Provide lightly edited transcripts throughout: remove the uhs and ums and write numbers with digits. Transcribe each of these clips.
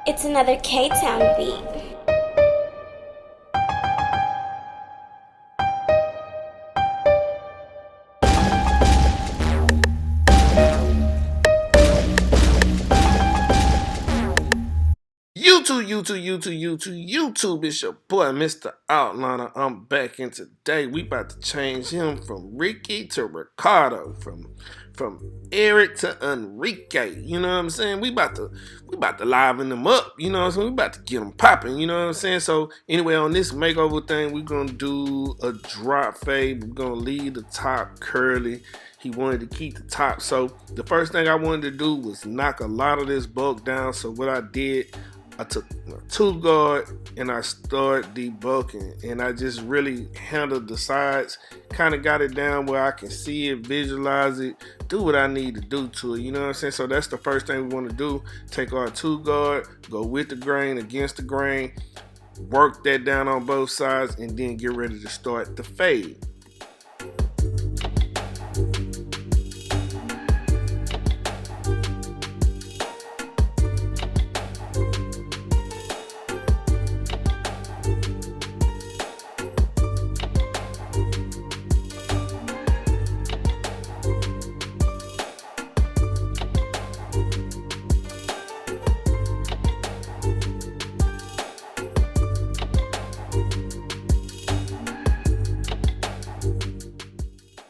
It's another K-Town beat. YouTube, it's your boy, Mr. Outliner. I'm back, and today we about to change him from Ricky to Ricardo, from Eric to Enrique. You know what I'm saying? We about to liven them up. You know what I'm saying? We about to get them popping. You know what I'm saying? So anyway, on this makeover thing, we're gonna do a drop fade. We're gonna leave the top curly. He wanted to keep the top, so the first thing I wanted to do was knock a lot of this bulk down. So what I did, I took my tool guard and I started debulking, and I just really handled the sides, kind of got it down where I can see it, visualize it, do what I need to do to it. You know what I'm saying? So that's the first thing we want to do. Take our tool guard, go with the grain, against the grain, work that down on both sides, and then get ready to start the fade.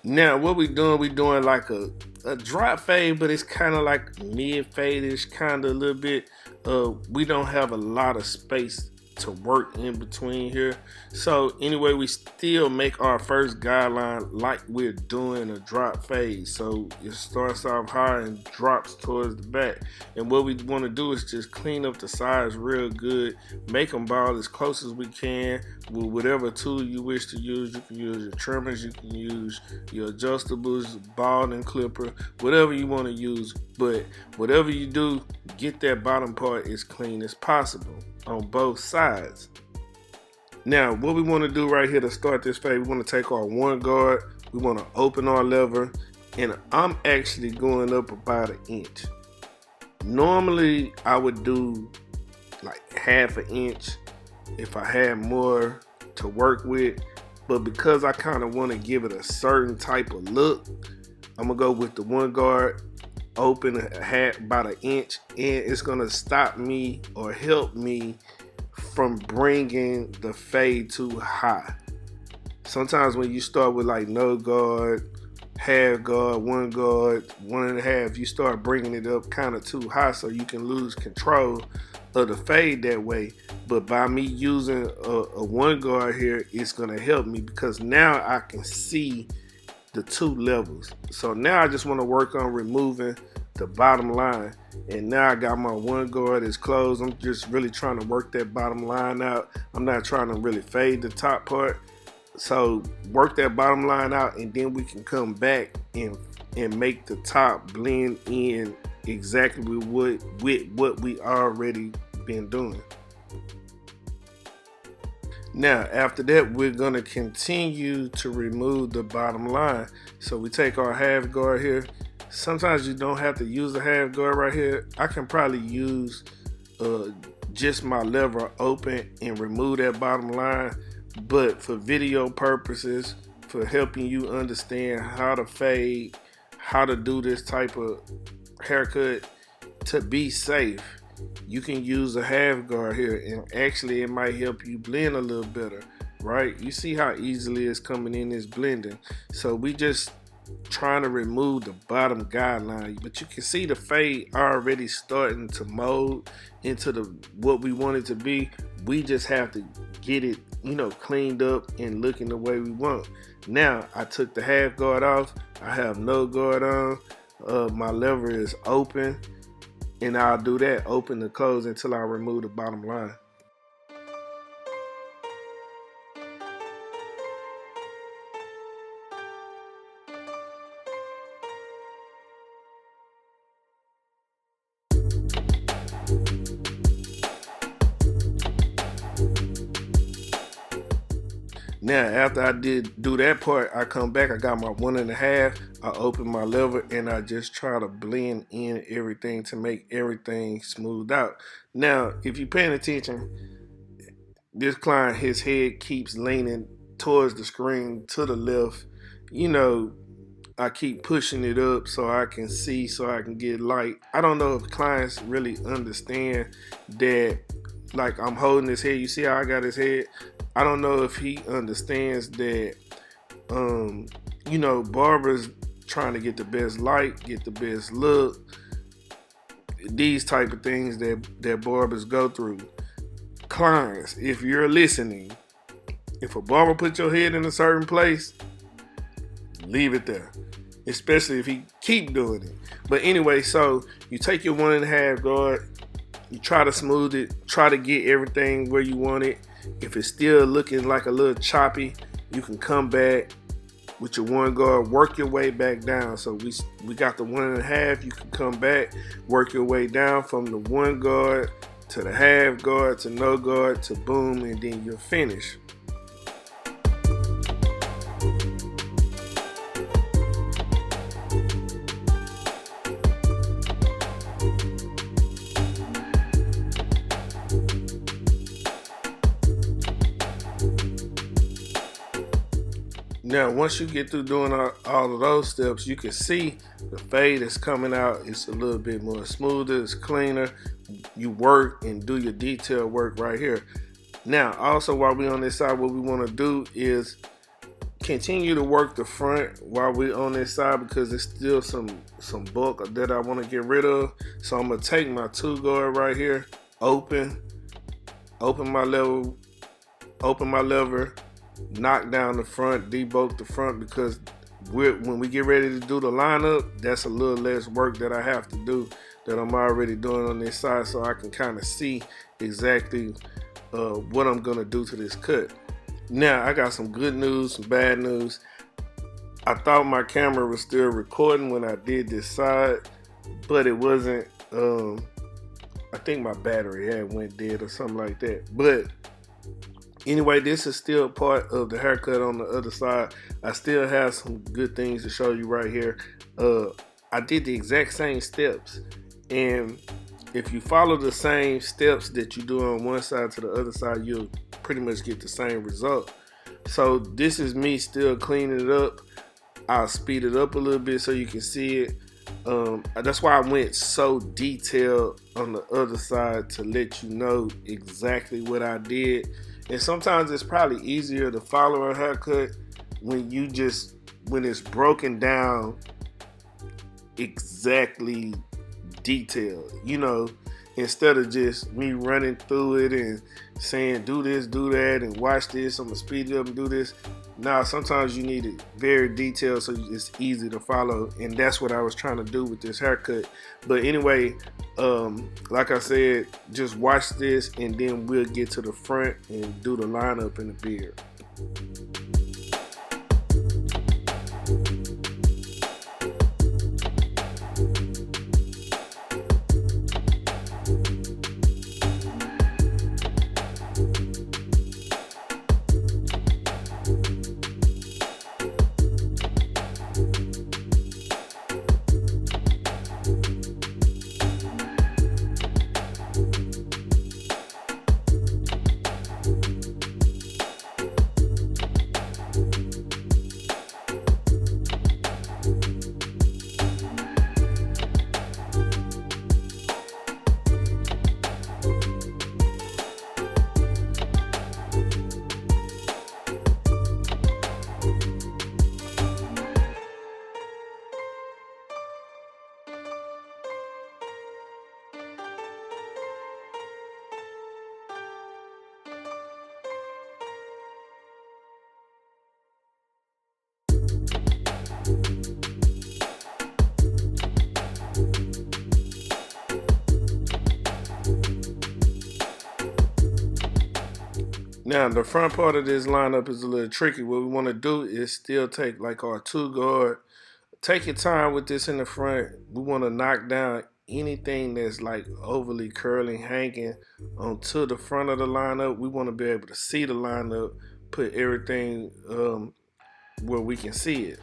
Now what we doing like a drop fade, but it's kind of like mid fade-ish, kind of a little bit. We don't have a lot of space to work in between here. So anyway, we still make our first guideline like we're doing a drop fade. So it starts off high and drops towards the back. And what we want to do is just clean up the sides real good, make them ball as close as we can with whatever tool you wish to use. You can use your trimmers, you can use your adjustables, balding clipper, whatever you want to use. But whatever you do, get that bottom part as clean as possible on both sides. Now what we want to do right here to start this fade, we want to take our one guard, we want to open our lever, and I'm actually going up about an inch. Normally I would do like half an inch if I had more to work with, but because I kind of want to give it a certain type of look, I'm gonna go with the one guard, open about an inch, and it's gonna stop me or help me from bringing the fade too high. Sometimes when you start with like no guard, half guard, one and a half, you start bringing it up kind of too high, so you can lose control of the fade that way. But by me using a one guard here, it's gonna help me because now I can see the two levels. So now I just want to work on removing the bottom line, and now I got my one guard is closed. I'm just really trying to work that bottom line out. I'm not trying to really fade the top part. So work that bottom line out, and then we can come back and make the top blend in exactly with what we already been doing. Now after that, we're going to continue to remove the bottom line. So we take our half guard here. Sometimes you don't have to use a half guard right here. I can probably use just my lever open and remove that bottom line, but for video purposes, for helping you understand how to fade, how to do this type of haircut to be safe, you can use a half guard here, and actually it might help you blend a little better, right? You see how easily it's coming in, this blending. So we just trying to remove the bottom guideline, but you can see the fade already starting to mold into the what we want it to be. We just have to get it, you know, cleaned up and looking the way we want. Now I took the half guard off, I have no guard on, my lever is open, and I'll do that open to close until I remove the bottom line. Now, after I did do that part, I come back, I got my 1.5, I open my lever, and I just try to blend in everything to make everything smooth out. Now, if you're paying attention, this client, his head keeps leaning towards the screen to the left. You know, I keep pushing it up so I can see, so I can get light. I don't know if clients really understand that, like I'm holding his head. You see how I got his head? I don't know if he understands that, you know, barbers trying to get the best light, get the best look, these type of things that barbers go through. Clients, if you're listening, if a barber put your head in a certain place, leave it there, especially if he keep doing it. But anyway, so you take your 1.5 guard, you try to smooth it, try to get everything where you want it. If it's still looking like a little choppy, you can come back with your 1 guard, work your way back down. So we got the 1.5, you can come back, work your way down from the 1 guard to the half guard to no guard to boom, and then you're finished. Now, once you get through doing all of those steps, you can see the fade is coming out. It's a little bit more smoother, it's cleaner. You work and do your detail work right here. Now, also while we're on this side, what we want to do is continue to work the front while we're on this side, because there's still some bulk that I want to get rid of. So I'm going to take my 2 guard right here, open my lever, knock down the front, debulk the front, because when we get ready to do the lineup, that's a little less work that I have to do that I'm already doing on this side, so I can kind of see exactly what I'm gonna do to this cut. Now, I got some good news, some bad news. I thought my camera was still recording when I did this side, but it wasn't. I think my battery had went dead or something like that. But anyway, this is still part of the haircut on the other side. I still have some good things to show you right here. I did the exact same steps, and if you follow the same steps that you do on one side to the other side, you'll pretty much get the same result. So this is me still cleaning it up. I'll speed it up a little bit so you can see it. That's why I went so detailed on the other side, to let you know exactly what I did. And sometimes it's probably easier to follow a haircut when it's broken down exactly detailed, you know, instead of just me running through it and saying do this, do that, and watch this, I'm gonna speed it up and do this. Now, sometimes you need it very detailed so it's easy to follow, and that's what I was trying to do with this haircut. But anyway, like I said, just watch this and then we'll get to the front and do the lineup in the beard. Now, the front part of this lineup is a little tricky. What we want to do is still take like our 2 guard. Take your time with this in the front. We want to knock down anything that's like overly curling, hanging onto the front of the lineup. We want to be able to see the lineup, put everything where we can see it.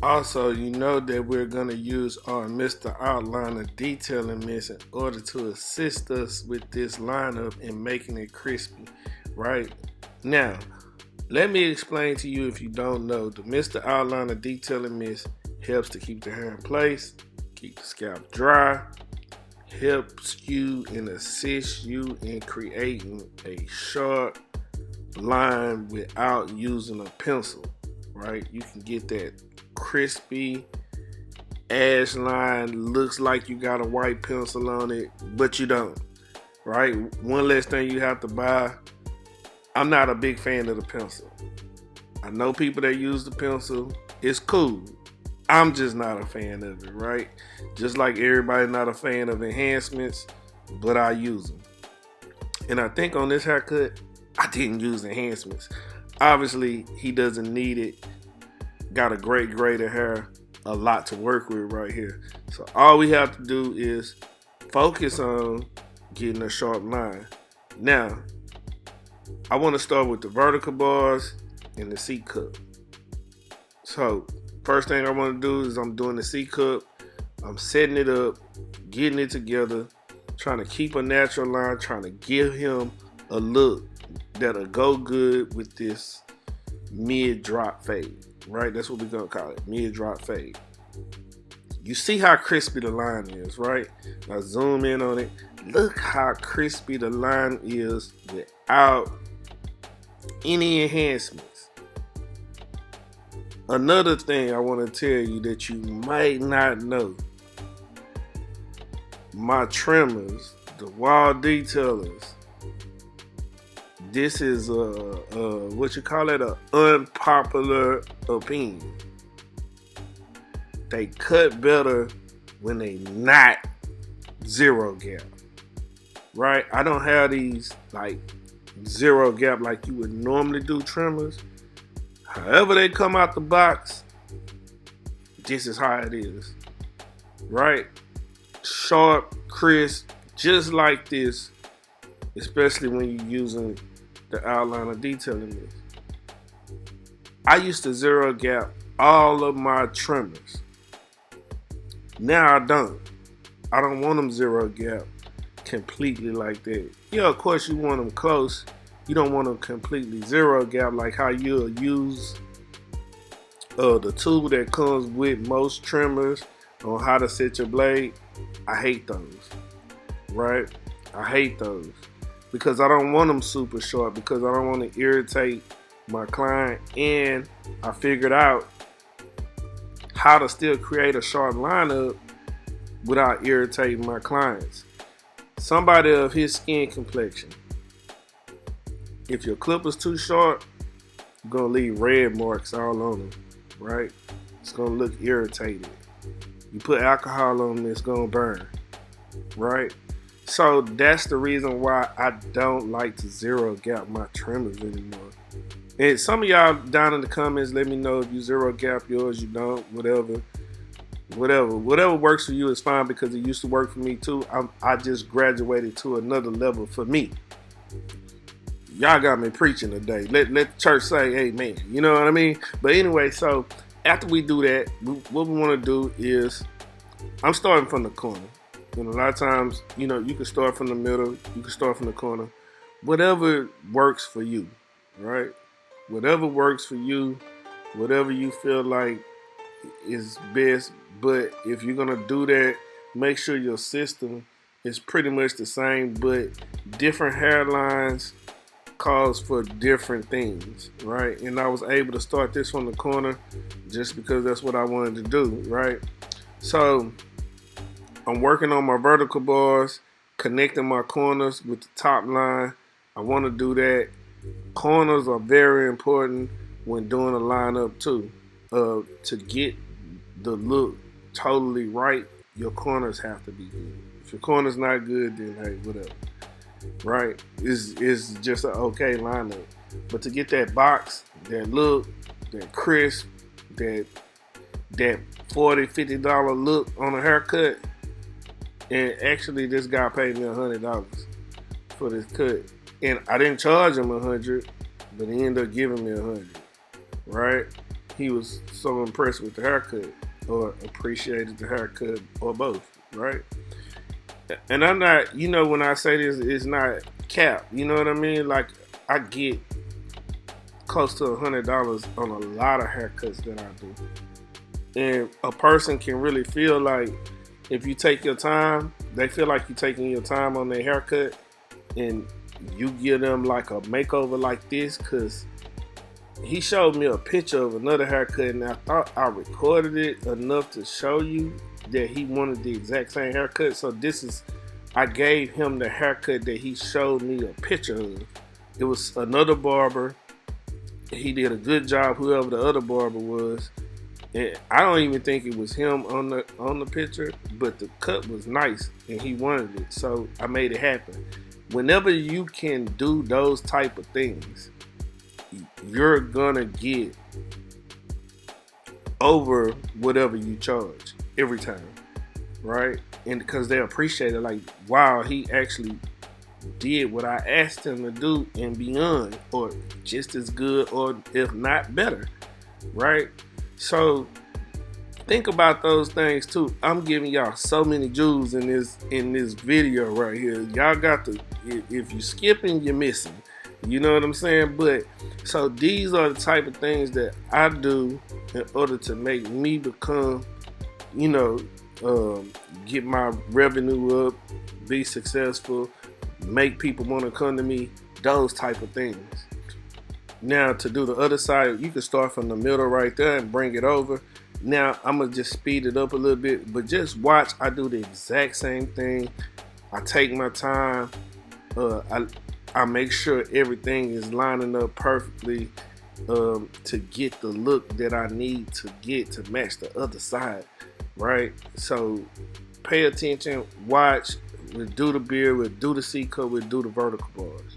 Also, you know that we're going to use our Mr. Outliner detailing mist in order to assist us with this lineup and making it crispy, right? Now, let me explain to you if you don't know, the Mr. Outliner detailing mist helps to keep the hair in place, keep the scalp dry, helps you and assists you in creating a sharp line without using a pencil, right? You can get that crispy ash line, looks like you got a white pencil on it, but you don't, right? One less thing you have to buy. I'm not a big fan of the pencil. I know people that use the pencil. It's cool. I'm just not a fan of it, right? Just like everybody not a fan of enhancements, but I use them. And I think on this haircut, I didn't use enhancements. Obviously, he doesn't need it. Got a great grade of hair, a lot to work with right here. So all we have to do is focus on getting a sharp line. Now, I want to start with the vertical bars and the C cup. So first thing I want to do is I'm doing the C cup. I'm setting it up, getting it together, trying to keep a natural line, trying to give him a look that'll go good with this mid-drop fade, right? That's what we're going to call it, mid-drop fade. You see how crispy the line is, right? Now zoom in on it. Look how crispy the line is without any enhancements. Another thing I want to tell you that you might not know, my trimmers, the Wahl detailers, this is what you call it, an unpopular opinion. They cut better when they not zero gap, right? I don't have these like zero gap like you would normally do trimmers. However they come out the box, this is how it is, right? Sharp, crisp, just like this, especially when you're using the outliner detailing mist. I used to zero gap all of my trimmers. Now I don't. I don't want them zero gap completely like that. Yeah, of course you want them close. You don't want them completely zero gap like how you'll use the tool that comes with most trimmers on how to set your blade. I hate those, right? I hate those because I don't want them super short, because I don't want to irritate my client, and I figured out how to still create a sharp lineup without irritating my clients. Somebody of his skin complexion, if your clipper's too short, you're gonna leave red marks all on them, right? It's gonna look irritated. You put alcohol on them, it's gonna burn, right? So that's the reason why I don't like to zero gap my trimmers anymore. And some of y'all down in the comments, let me know if you zero gap yours, you don't, whatever works for you is fine, because it used to work for me too. I just graduated to another level for me. Y'all got me preaching today. Let the church say amen. You know what I mean? But anyway, so after we do that, what we want to do is, I'm starting from the corner. You know, a lot of times, you know, you can start from the middle, you can start from the corner. Whatever works for you, right? Whatever works for you, whatever you feel like is best. But if you're gonna do that, make sure your system is pretty much the same, but different hairlines calls for different things, right? And I was able to start this from the corner just because that's what I wanted to do, right? So I'm working on my vertical bars, connecting my corners with the top line. I want to do that. Corners are very important when doing a lineup too. To get the look totally right, your corners have to be good. If your corner's not good, then hey, whatever. Right? It's just an okay lineup. But to get that box, that look, that crisp, that $40-$50 look on a haircut, and actually this guy paid me $100 for this cut. And I didn't charge him 100, but he ended up giving me 100, right? He was so impressed with the haircut, or appreciated the haircut, or both, right? And I'm not, when I say this, it's not cap. You know what I mean? Like, I get close to $100 on a lot of haircuts that I do. And a person can really feel like if you take your time, they feel like you're taking your time on their haircut, and you give them like a makeover like this. Because he showed me a picture of another haircut, and I thought I recorded it enough to show you that he wanted the exact same haircut. So I gave him the haircut that he showed me a picture of. It was another barber. He did a good job, whoever the other barber was. And I don't even think it was him on the picture, but the cut was nice and he wanted it. So I made it happen. Whenever you can do those type of things, you're gonna get over whatever you charge every time, right? And because they appreciate it, like, wow, he actually did what I asked him to do and beyond, or just as good, or if not better, right? So think about those things too. I'm giving y'all so many jewels in this video right here. Y'all got to, if you skipping, you're missing. You know what I'm saying? But so these are the type of things that I do in order to make me become, get my revenue up, be successful, make people want to come to me, those type of things. Now, to do the other side, you can start from the middle right there and bring it over. Now, I'm going to just speed it up a little bit, but just watch. I do the exact same thing. I take my time. I make sure everything is lining up perfectly to get the look that I need to get to match the other side, right? So pay attention, watch. We'll do the beard, we'll do the C-cut, we'll do the vertical bars.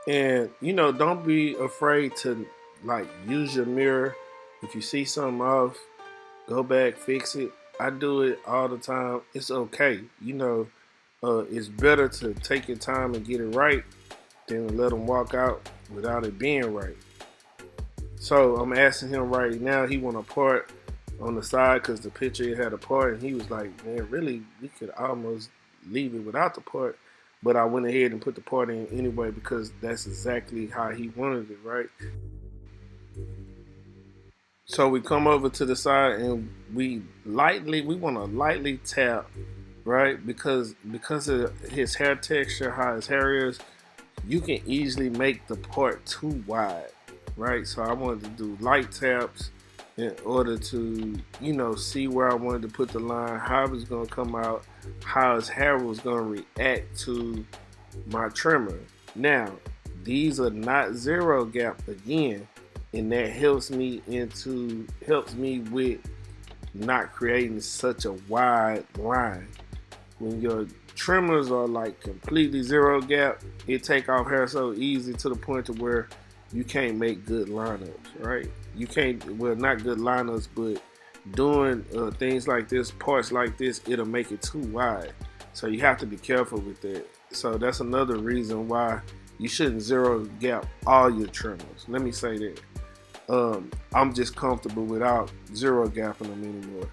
And don't be afraid to like use your mirror. If you see something off, go back, fix it. I do it all the time. It's okay. It's better to take your time and get it right than to let them walk out without it being right. So I'm asking him right now. He want a part on the side because the picture had a part, and he was like, man, really, we could almost leave it without the part. But I went ahead and put the part in anyway because that's exactly how he wanted it, right? So we come over to the side and we want to lightly tap, right? Because of his hair texture, how his hair is, you can easily make the part too wide, right? So I wanted to do light taps in order to, see where I wanted to put the line, how it was going to come out, how his hair was going to react to my trimmer. Now, these are not zero gap again, and that helps me with not creating such a wide line. When your trimmers are like completely zero gap, it take off hair so easy to the point to where you can't make good lineups, right? You can't, well, not good lineups, but doing things like this, parts like this, it'll make it too wide. So you have to be careful with that. So that's another reason why you shouldn't zero gap all your trimmers. Let me say that. I'm just comfortable without zero gapping them anymore.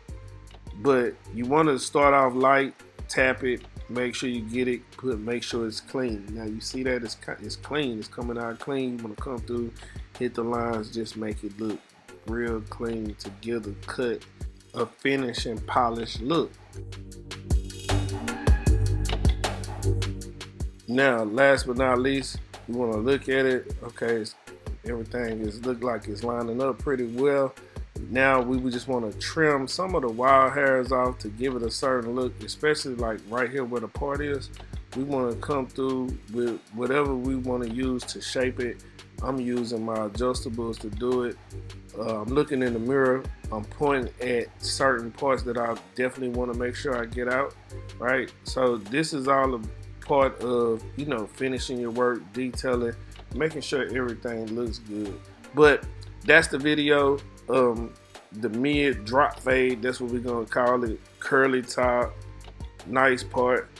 But you want to start off light, tap it, make sure you get it, make sure it's clean. Now you see that it's clean, it's coming out clean. You want to come through, hit the lines, just make it look real clean to give the cut a finish and polished look. Now, last but not least, you want to look at it. Okay, everything is look like it's lining up pretty well. Now we would just want to trim some of the wild hairs off to give it a certain look, especially like right here where the part is. We want to come through with whatever we want to use to shape it. I'm using my adjustables to do it. I'm looking in the mirror. I'm pointing at certain parts that I definitely want to make sure I get out, right? So this is all a part of, you know, finishing your work, detailing, making sure everything looks good. But that's the video. The mid drop fade, that's what we're gonna call it. Curly top, nice part.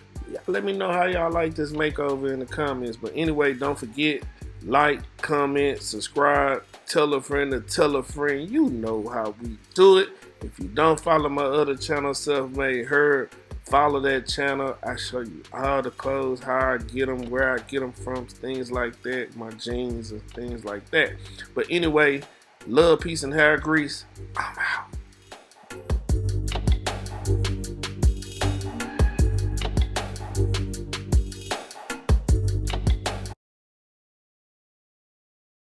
Let me know how y'all like this makeover in the comments. But anyway, don't forget, like, comment, subscribe, tell a friend to tell a friend. You know how we do it. If you don't follow my other channel, Self Made Herb, follow that channel. I show you all the clothes, how I get them, where I get them from, things like that, my jeans and things like that. But anyway, love, peace, and hair grease. Oh my